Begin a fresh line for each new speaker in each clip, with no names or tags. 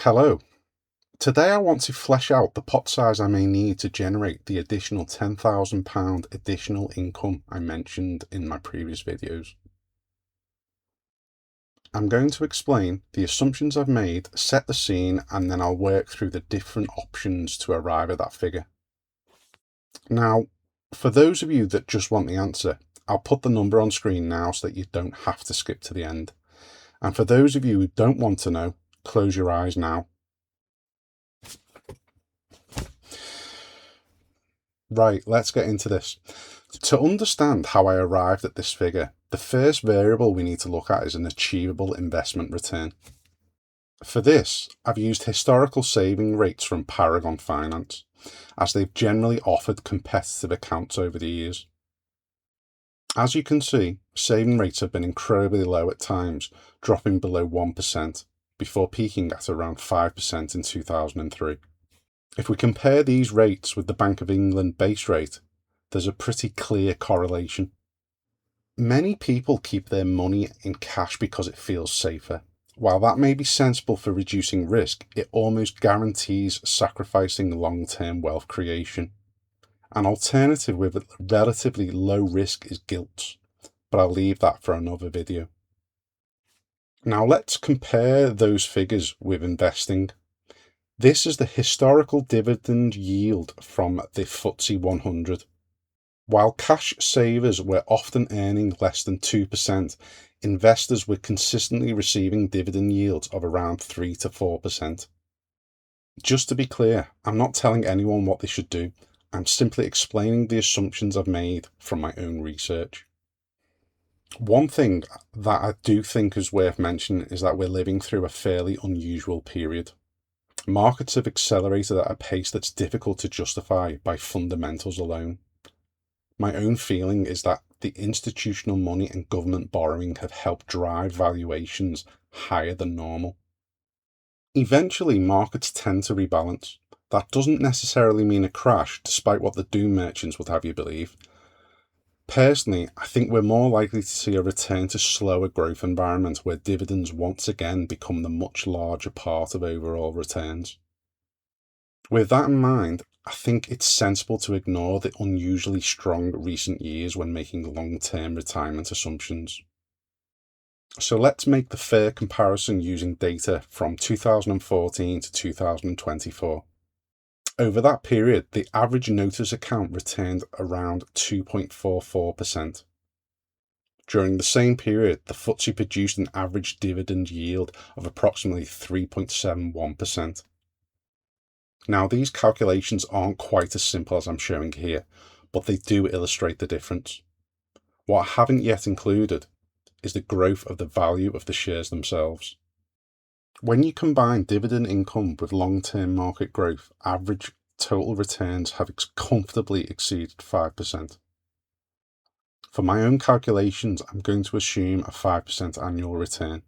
Hello. Today I want to flesh out the pot size I may need to generate the additional £10,000 additional income I mentioned in my previous videos. I'm going to explain the assumptions I've made, set the scene, and then I'll work through the different options to arrive at that figure. Now, for those of you that just want the answer, I'll put the number on screen now so that you don't have to skip to the end. And for those of you who don't want to know, close your eyes now. Right, let's get into this. To understand how I arrived at this figure, the first variable we need to look at is an achievable investment return. For this, I've used historical saving rates from Paragon Finance, as they've generally offered competitive accounts over the years. As you can see, saving rates have been incredibly low at times, dropping below 1%, before peaking at around 5% in 2003. If we compare these rates with the Bank of England base rate, there's a pretty clear correlation. Many people keep their money in cash because it feels safer. While that may be sensible for reducing risk, it almost guarantees sacrificing long-term wealth creation. An alternative with relatively low risk is gilts, but I'll leave that for another video. Now let's compare those figures with investing. This is the historical dividend yield from the FTSE 100. While cash savers were often earning less than 2%, investors were consistently receiving dividend yields of around 3 to 4%. Just to be clear, I'm not telling anyone what they should do. I'm simply explaining the assumptions I've made from my own research. One thing that I do think is worth mentioning is that we're living through a fairly unusual period. Markets have accelerated at a pace that's difficult to justify by fundamentals alone. My own feeling is that the institutional money and government borrowing have helped drive valuations higher than normal. Eventually, markets tend to rebalance. That doesn't necessarily mean a crash, despite what the doom merchants would have you believe. Personally, I think we're more likely to see a return to slower growth environment where dividends once again become the much larger part of overall returns. With that in mind, I think it's sensible to ignore the unusually strong recent years when making long-term retirement assumptions. So let's make the fair comparison using data from 2014 to 2024. Over that period, the average notice account returned around 2.44%. During the same period, the FTSE produced an average dividend yield of approximately 3.71%. Now, these calculations aren't quite as simple as I'm showing here, but they do illustrate the difference. What I haven't yet included is the growth of the value of the shares themselves. When you combine dividend income with long-term market growth, average total returns have comfortably exceeded 5%. For my own calculations, I'm going to assume a 5% annual return.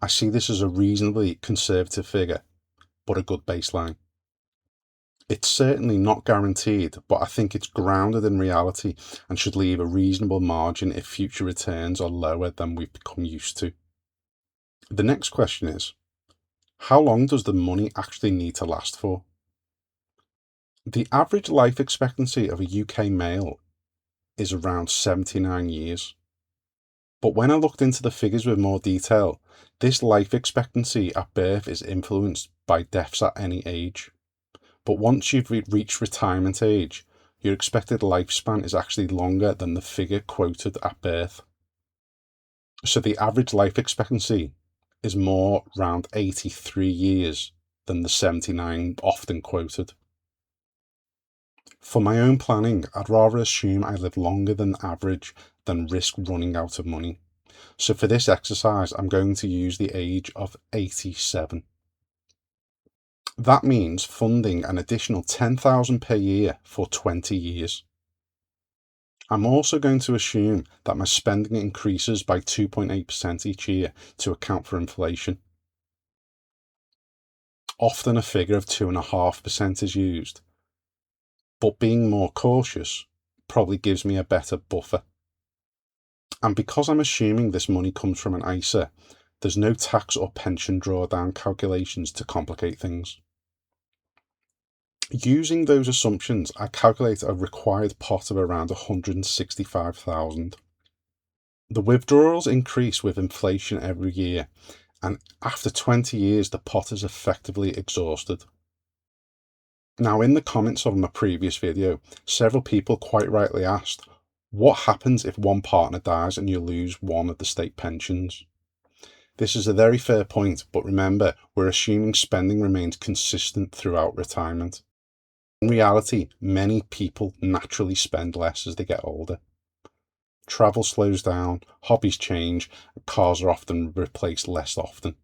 I see this as a reasonably conservative figure, but a good baseline. It's certainly not guaranteed, but I think it's grounded in reality and should leave a reasonable margin if future returns are lower than we've become used to. The next question is, how long does the money actually need to last for? The average life expectancy of a UK male is around 79 years. But when I looked into the figures with more detail, this life expectancy at birth is influenced by deaths at any age. But once you've reached retirement age, your expected lifespan is actually longer than the figure quoted at birth. So the average life expectancy is more around 83 years than the 79 often quoted. For my own planning, I'd rather assume I live longer than average than risk running out of money. So for this exercise, I'm going to use the age of 87. That means funding an additional £10,000 per year for 20 years. I'm also going to assume that my spending increases by 2.8% each year to account for inflation. Often a figure of 2.5% is used, but being more cautious probably gives me a better buffer. And because I'm assuming this money comes from an ISA, There's no tax or pension drawdown calculations to complicate things. Using those assumptions, I calculate a required pot of around 165,000. The withdrawals increase with inflation every year, and after 20 years, the pot is effectively exhausted. Now, in the comments of my previous video, several people quite rightly asked, what happens if one partner dies and you lose one of the state pensions? This is a very fair point, but remember, we're assuming spending remains consistent throughout retirement. In reality, many people naturally spend less as they get older. Travel slows down, hobbies change, and cars are often replaced less often.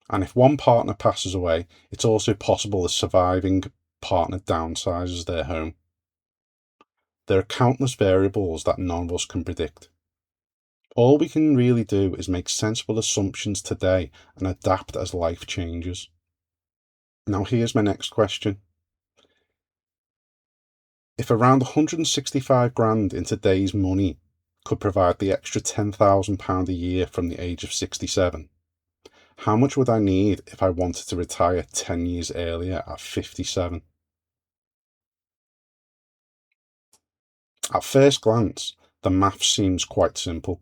And if one partner passes away, it's also possible the surviving partner downsizes their home. There are countless variables that none of us can predict. All we can really do is make sensible assumptions today and adapt as life changes. Now here's my next question. If around 165 grand in today's money could provide the extra £10,000 a year from the age of 67, how much would I need if I wanted to retire 10 years earlier at 57? At first glance, the maths seems quite simple.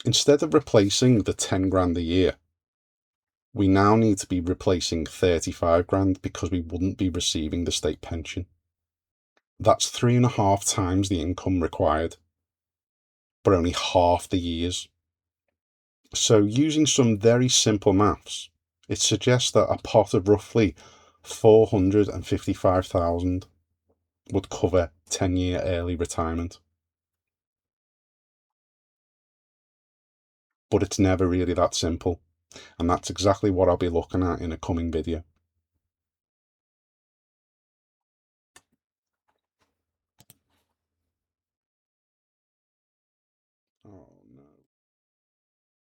Instead of replacing the 10 grand a year, we now need to be replacing 35 grand because we wouldn't be receiving the state pension. That's 3.5 times the income required, but only half the years. So using some very simple maths, it suggests that a pot of roughly 455,000 would cover 10-year early retirement. But it's never really that simple, and that's exactly what I'll be looking at in a coming video. Oh no.